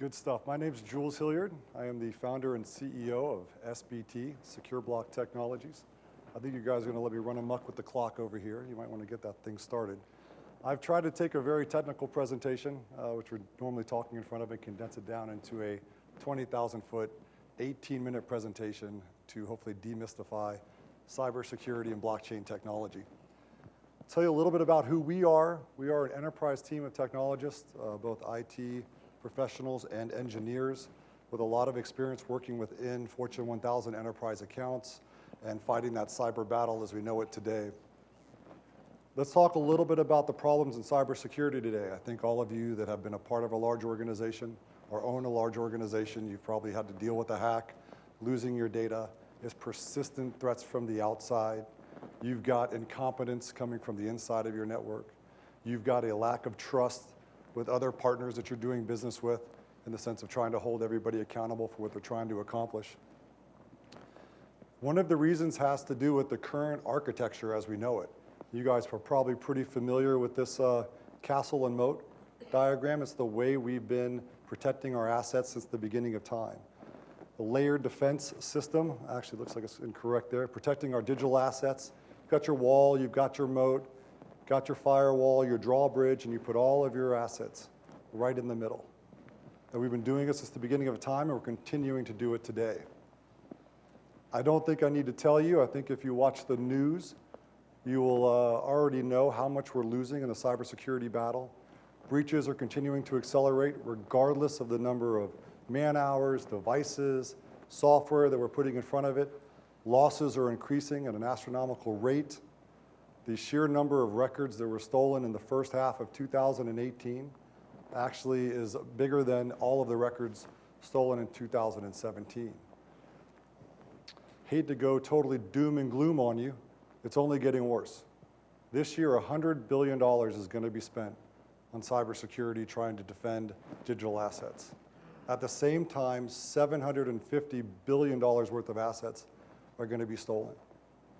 Good stuff. My name's Jules Hilliard. I am the founder and CEO of SBT, Secure Block Technologies. I think you guys are going to let me run amok with the clock over here. You might want to get that thing started. I've tried to take a very technical presentation, which we're normally talking in front of, and condense it down into a 20,000-foot, 18-minute presentation to hopefully demystify cybersecurity and blockchain technology. I'll tell you a little bit about who we are. We are an enterprise team of technologists, both IT professionals and engineers with a lot of experience working within Fortune 1000 enterprise accounts and fighting that cyber battle as we know it today. Let's talk a little bit about the problems in cybersecurity today. I think all of you that have been a part of a large organization or own a large organization, you've probably had to deal with a hack, losing your data, is persistent threats from the outside. You've got incompetence coming from the inside of your network. You've got a lack of trust with other partners that you're doing business with in the sense of trying to hold everybody accountable for what they're trying to accomplish. One of the reasons has to do with the current architecture as we know it. You guys are probably pretty familiar with this castle and moat diagram. It's the way we've been protecting our assets since the beginning of time. The layered defense system, actually looks like it's incorrect there, protecting our digital assets. You've got your wall, you've got your moat, got your firewall, your drawbridge, and you put all of your assets right in the middle. And we've been doing it since the beginning of time, and we're continuing to do it today. I don't think I need to tell you. I think if you watch the news, you will already know how much we're losing in the cybersecurity battle. Breaches are continuing to accelerate regardless of the number of man-hours, devices, software that we're putting in front of it. Losses are increasing at an astronomical rate. The sheer number of records that were stolen in the first half of 2018 actually is bigger than all of the records stolen in 2017. Hate to go totally doom and gloom on you. It's only getting worse. This year, $100 billion is going to be spent on cybersecurity trying to defend digital assets. At the same time, $750 billion worth of assets are going to be stolen.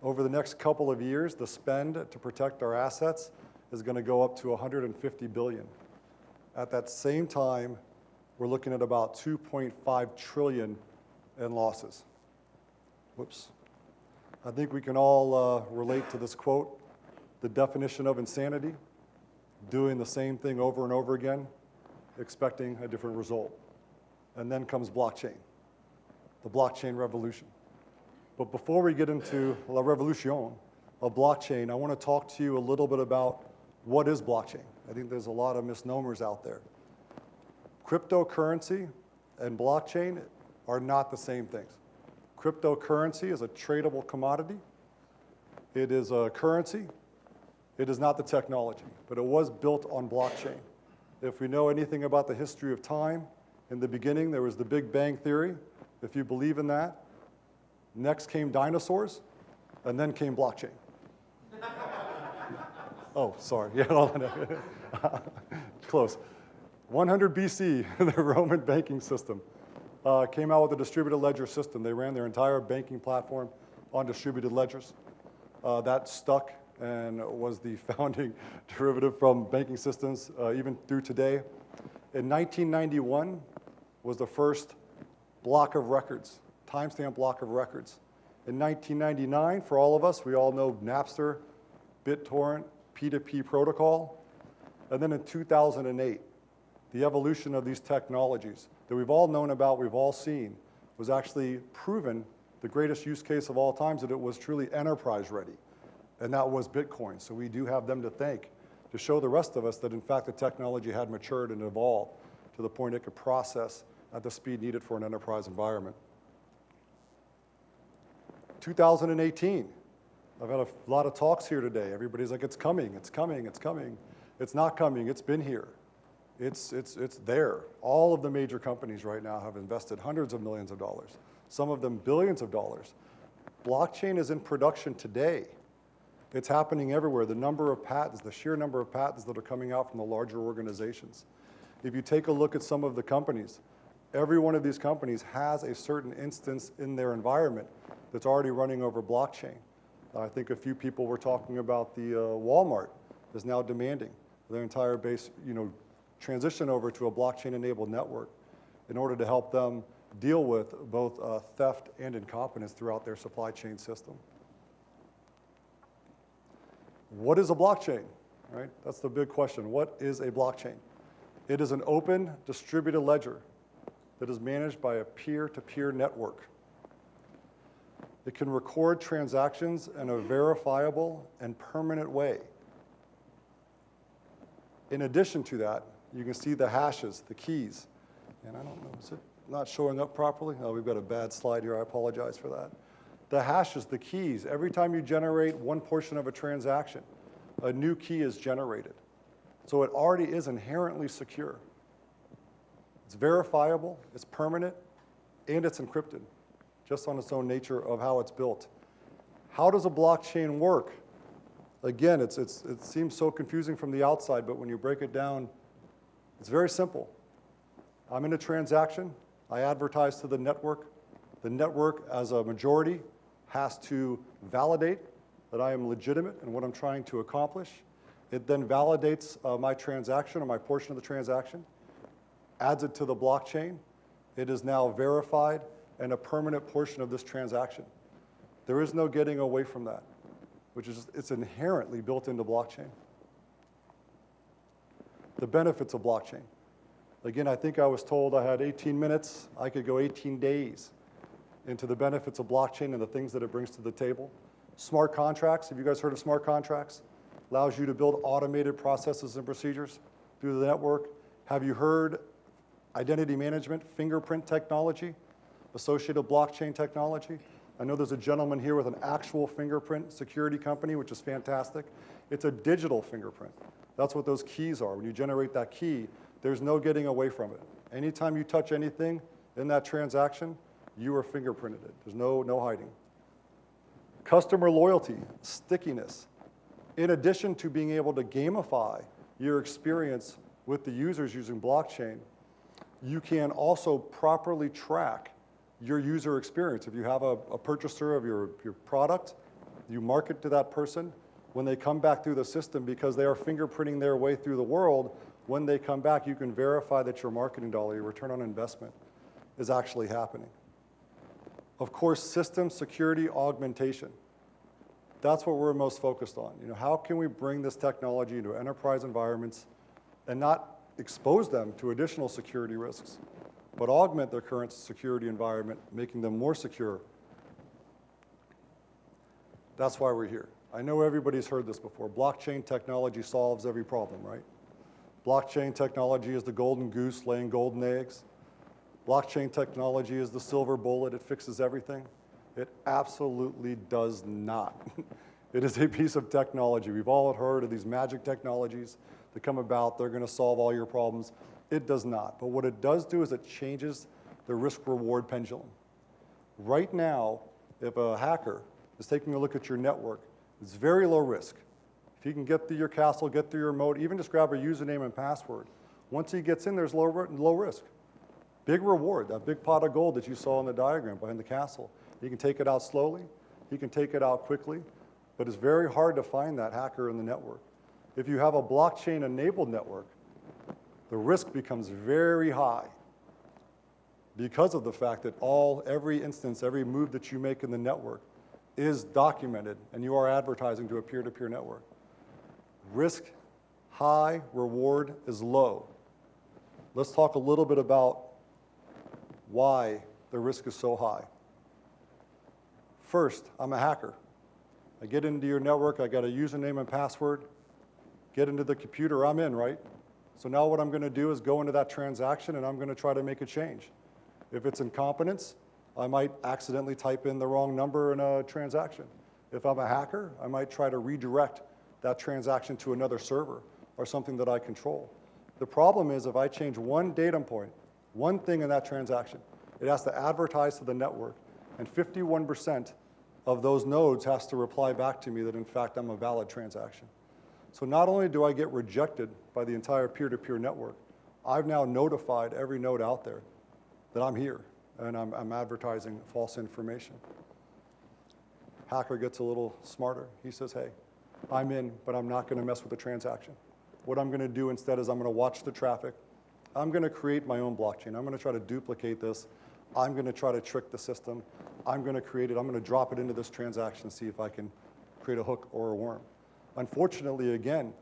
Over the next couple of years, the spend to protect our assets is going to go up to $150 billion. At that same time, we're looking at about $2.5 trillion in losses. Whoops. I think we can all relate to this quote, the definition of insanity, doing the same thing over and over again, expecting a different result. And then comes blockchain, the blockchain revolution. But before we get into la revolution of blockchain, I want to talk to you a little bit about what is blockchain. I think there's a lot of misnomers out there. Cryptocurrency and blockchain are not the same things. Cryptocurrency is a tradable commodity. It is a currency. It is not the technology, but it was built on blockchain. If we know anything about the history of time, in the beginning there was the Big Bang Theory. If you believe in that, next came dinosaurs, and then came blockchain. Oh, sorry. Yeah, close. 100 BC, the Roman banking system came out with a distributed ledger system. They ran their entire banking platform on distributed ledgers. That stuck and was the founding derivative from banking systems even through today. In 1991 was the first block of records, timestamp block of records. In 1999, for all of us, we all know Napster, BitTorrent, P2P protocol. And then in 2008, the evolution of these technologies that we've all known about, we've all seen, was actually proven the greatest use case of all times, that it was truly enterprise ready. And that was Bitcoin. So we do have them to thank to show the rest of us that in fact the technology had matured and evolved to the point it could process at the speed needed for an enterprise environment. 2018, I've had a lot of talks here today. Everybody's like, it's coming, it's coming, it's coming. It's not coming, it's been here. It's there. All of the major companies right now have invested hundreds of millions of dollars, some of them billions of dollars. Blockchain is in production today. It's happening everywhere. The number of patents, the sheer number of patents that are coming out from the larger organizations. If you take a look at some of the companies, every one of these companies has a certain instance in their environment that's already running over blockchain. I think a few people were talking about the Walmart is now demanding their entire base, transition over to a blockchain-enabled network. in order to help them deal with both theft and incompetence throughout their supply chain system. What is a blockchain? Right? That's the big question. What is a blockchain? It is an open, distributed ledger that is managed by a peer-to-peer network. It can record transactions in a verifiable and permanent way. In addition to that, you can see the hashes, the keys. And I don't know, is it not showing up properly? Oh, we've got a bad slide here. I apologize for that. The hashes, the keys, every time you generate one portion of a transaction, a new key is generated. So it already is inherently secure. It's verifiable, it's permanent, and it's encrypted, just on its own nature of how it's built. How does a blockchain work? Again, it seems so confusing from the outside, but when you break it down, it's very simple. I'm in a transaction, I advertise to the network. The network, as a majority, has to validate that I am legitimate in what I'm trying to accomplish. It then validates my transaction or my portion of the transaction, adds it to the blockchain. It is now verified and a permanent portion of this transaction. There is no getting away from that, which is, it's inherently built into blockchain. The benefits of blockchain. Again, I think I was told I had 18 minutes. I could go 18 days into the benefits of blockchain and the things that it brings to the table. Smart contracts, have you guys heard of smart contracts? Allows you to build automated processes and procedures through the network. Have you heard identity management, fingerprint technology, associated blockchain technology? I know there's a gentleman here with an actual fingerprint security company, which is fantastic. It's a digital fingerprint. That's what those keys are. When you generate that key, there's no getting away from it. Anytime you touch anything in that transaction, you are fingerprinted it. There's no hiding. Customer loyalty, stickiness. In addition to being able to gamify your experience with the users using blockchain, you can also properly track your user experience. If you have a purchaser of your product, you market to that person. When they come back through the system, because they are fingerprinting their way through the world, when they come back, you can verify that your marketing dollar, your return on investment, is actually happening. Of course, system security augmentation. That's what we're most focused on. You know, how can we bring this technology into enterprise environments and not expose them to additional security risks, but augment their current security environment, making them more secure? That's why we're here. I know everybody's heard this before. Blockchain technology solves every problem, right? Blockchain technology is the golden goose laying golden eggs. Blockchain technology is the silver bullet. It fixes everything. It absolutely does not. It is a piece of technology. We've all heard of these magic technologies that come about. They're going to solve all your problems. It does not. But what it does do is it changes the risk-reward pendulum. Right now, if a hacker is taking a look at your network, it's very low risk. If he can get through your castle, get through your moat, even just grab a username and password, once he gets in, there's low risk. Big reward, that big pot of gold that you saw in the diagram behind the castle. He can take it out slowly, he can take it out quickly, but it's very hard to find that hacker in the network. If you have a blockchain-enabled network, the risk becomes very high because of the fact that every instance, every move that you make in the network is documented, and you are advertising to a peer-to-peer network. Risk high, reward is low. Let's talk a little bit about why the risk is so high. First, I'm a hacker. I get into your network, I got a username and password, get into the computer, I'm in, right? So now what I'm going to do is go into that transaction and I'm going to try to make a change. If it's incompetence, I might accidentally type in the wrong number in a transaction. If I'm a hacker, I might try to redirect that transaction to another server or something that I control. The problem is if I change one data point, one thing in that transaction, it has to advertise to the network, and 51% of those nodes has to reply back to me that in fact I'm a valid transaction. So not only do I get rejected by the entire peer-to-peer network, I've now notified every node out there that I'm here and I'm advertising false information. Hacker gets a little smarter. He says, hey, I'm in, but I'm not going to mess with the transaction. What I'm going to do instead is I'm going to watch the traffic. I'm going to create my own blockchain. I'm going to try to duplicate this. I'm going to try to trick the system. I'm going to create it. I'm going to drop it into this transaction, see if I can create a hook or a worm. Unfortunately, again,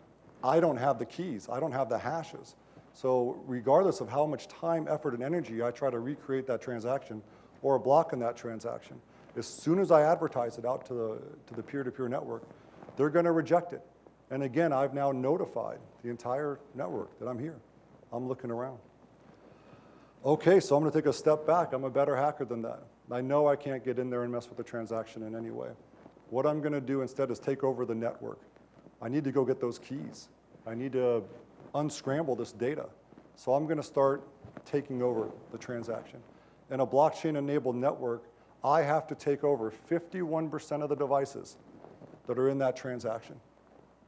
I don't have the keys. I don't have the hashes. So regardless of how much time, effort, and energy I try to recreate that transaction or a block in that transaction, as soon as I advertise it out to the peer-to-peer network, they're going to reject it. And again, I've now notified the entire network that I'm here. I'm looking around. Okay, so I'm going to take a step back. I'm a better hacker than that. I know I can't get in there and mess with the transaction in any way. What I'm going to do instead is take over the network. I need to go get those keys. I need to unscramble this data. So I'm going to start taking over the transaction. In a blockchain-enabled network, I have to take over 51% of the devices that are in that transaction.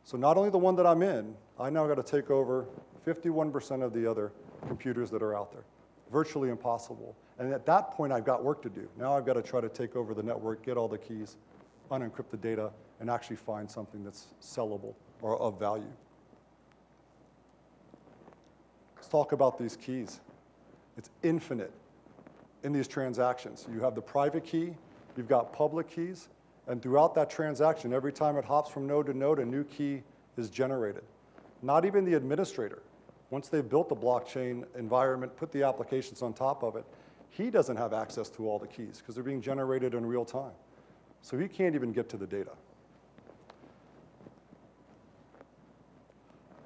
So not only the one that I'm in, I now got to take over 51% of the other computers that are out there. Virtually impossible. And at that point, I've got work to do. Now I've got to try to take over the network, get all the keys, unencrypt the data, and actually find something that's sellable or of value. Let's talk about these keys. It's infinite in these transactions. You have the private key, you've got public keys, and throughout that transaction, every time it hops from node to node, a new key is generated. Not even the administrator. Once they've built the blockchain environment, put the applications on top of it, he doesn't have access to all the keys because they're being generated in real time. So he can't even get to the data.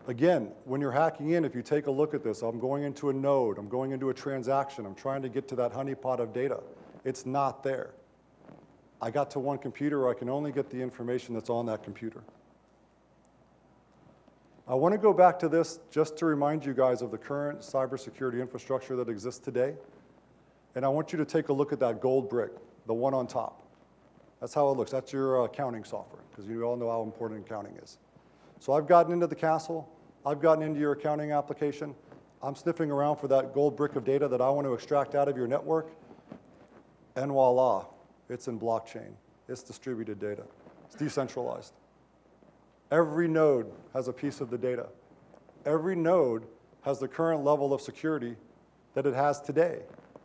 Again, when you're hacking in, if you take a look at this, I'm going into a node, I'm going into a transaction, I'm trying to get to that honeypot of data. It's not there. I got to one computer, I can only get the information that's on that computer. I want to go back to this just to remind you guys of the current cybersecurity infrastructure that exists today. And I want you to take a look at that gold brick, the one on top. That's how it looks. That's your accounting software, because you all know how important accounting is. So I've gotten into the castle. I've gotten into your accounting application. I'm sniffing around for that gold brick of data that I want to extract out of your network. And voila, it's in blockchain. It's distributed data. It's decentralized. Every node has a piece of the data. Every node has the current level of security that it has today.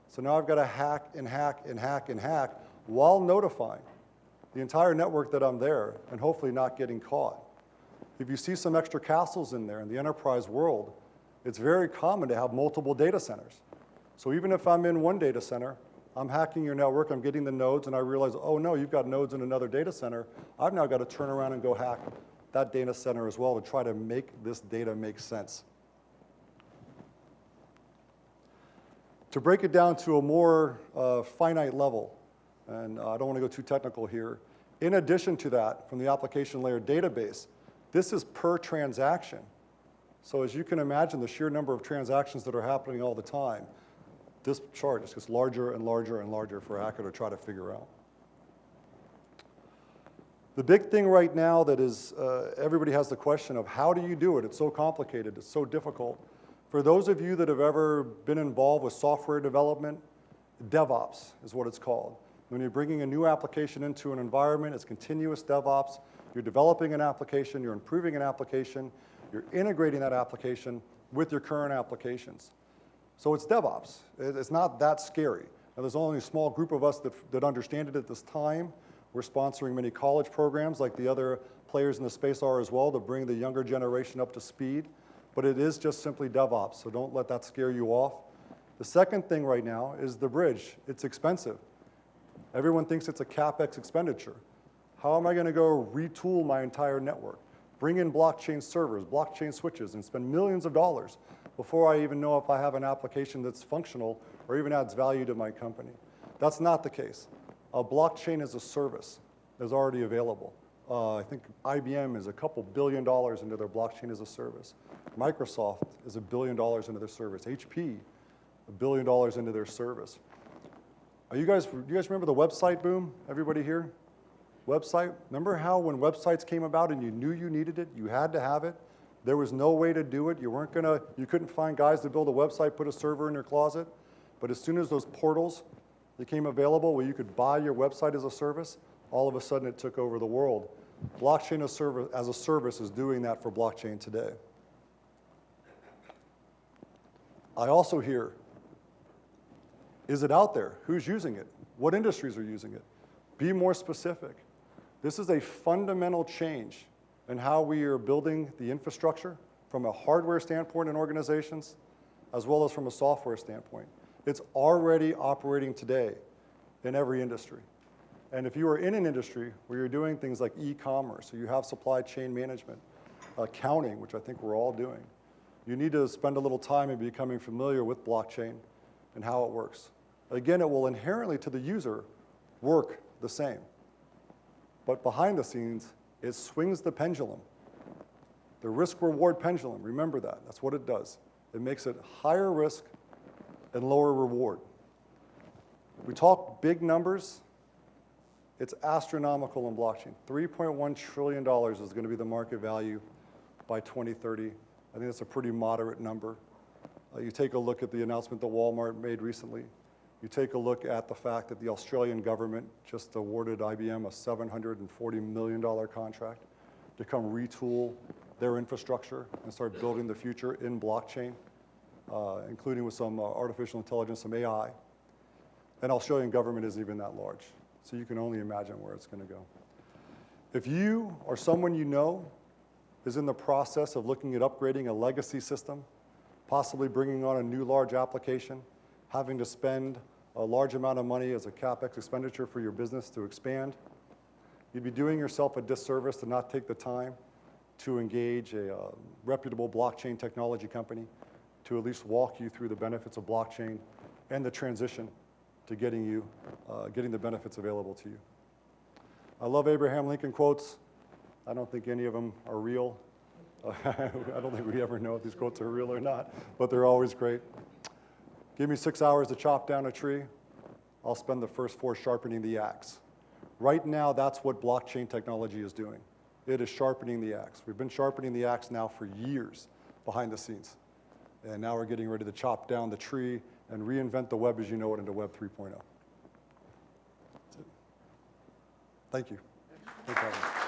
So now I've got to hack and hack and hack and hack while notifying the entire network that I'm there and hopefully not getting caught. If you see some extra castles in there in the enterprise world, it's very common to have multiple data centers. So even if I'm in one data center, I'm hacking your network, I'm getting the nodes, and I realize, oh no, you've got nodes in another data center. I've now got to turn around and go hack that data center as well to try to make this data make sense. To break it down to a more finite level, and I don't want to go too technical here, in addition to that, from the application layer database, this is per transaction. So as you can imagine, the sheer number of transactions that are happening all the time, this chart just gets larger and larger and larger for a hacker to try to figure out. The big thing right now that is, everybody has the question of how do you do it? It's so complicated, it's so difficult. For those of you that have ever been involved with software development, DevOps is what it's called. When you're bringing a new application into an environment, it's continuous DevOps. You're developing an application, you're improving an application, you're integrating that application with your current applications. So it's DevOps. It's not that scary. Now, there's only a small group of us that understand it at this time. We're sponsoring many college programs like the other players in the space are as well to bring the younger generation up to speed. But it is just simply DevOps, so don't let that scare you off. The second thing right now is the bridge. It's expensive. Everyone thinks it's a CapEx expenditure. How am I going to go retool my entire network, bring in blockchain servers, blockchain switches, and spend millions of dollars before I even know if I have an application that's functional or even adds value to my company? That's not the case. A blockchain as a service is already available. I think IBM is a couple $1 billion into their blockchain as a service. Microsoft is $1 billion into their service. HP, $1 billion into their service. Do you guys remember the website boom? Everybody here? Website? Remember how when websites came about and you knew you needed it, you had to have it? There was no way to do it. You couldn't find guys to build a website, put a server in your closet. But as soon as those portals became available where you could buy your website as a service, all of a sudden it took over the world. Blockchain as a service is doing that for blockchain today. I also hear, is it out there? Who's using it? What industries are using it? Be more specific. This is a fundamental change in how we are building the infrastructure from a hardware standpoint in organizations, as well as from a software standpoint. It's already operating today in every industry. And if you are in an industry where you're doing things like e-commerce, or you have supply chain management, accounting, which I think we're all doing, you need to spend a little time in becoming familiar with blockchain and how it works. Again, it will inherently to the user work the same. But behind the scenes, it swings the pendulum. The risk-reward pendulum, remember that. That's what it does. It makes it higher risk and lower reward. We talk big numbers. It's astronomical in blockchain. $3.1 trillion is going to be the market value by 2030. I think that's a pretty moderate number. You take a look at the announcement that Walmart made recently. You take a look at the fact that the Australian government just awarded IBM a $740 million contract to come retool their infrastructure and start building the future in blockchain, including with some artificial intelligence, some AI. And Australian government isn't even that large. So you can only imagine where it's going to go. If you or someone you know is in the process of looking at upgrading a legacy system, possibly bringing on a new large application, having to spend a large amount of money as a CapEx expenditure for your business to expand, you'd be doing yourself a disservice to not take the time to engage a reputable blockchain technology company to at least walk you through the benefits of blockchain and the transition to getting the benefits available to you. I love Abraham Lincoln quotes. I don't think any of them are real. I don't think we ever know if these quotes are real or not, but they're always great. Give me 6 hours to chop down a tree. I'll spend the first 4 sharpening the axe. Right now, that's what blockchain technology is doing. It is sharpening the axe. We've been sharpening the axe now for years behind the scenes. And now we're getting ready to chop down the tree and reinvent the web as you know it into Web 3.0. That's it. Thank you. Thank you.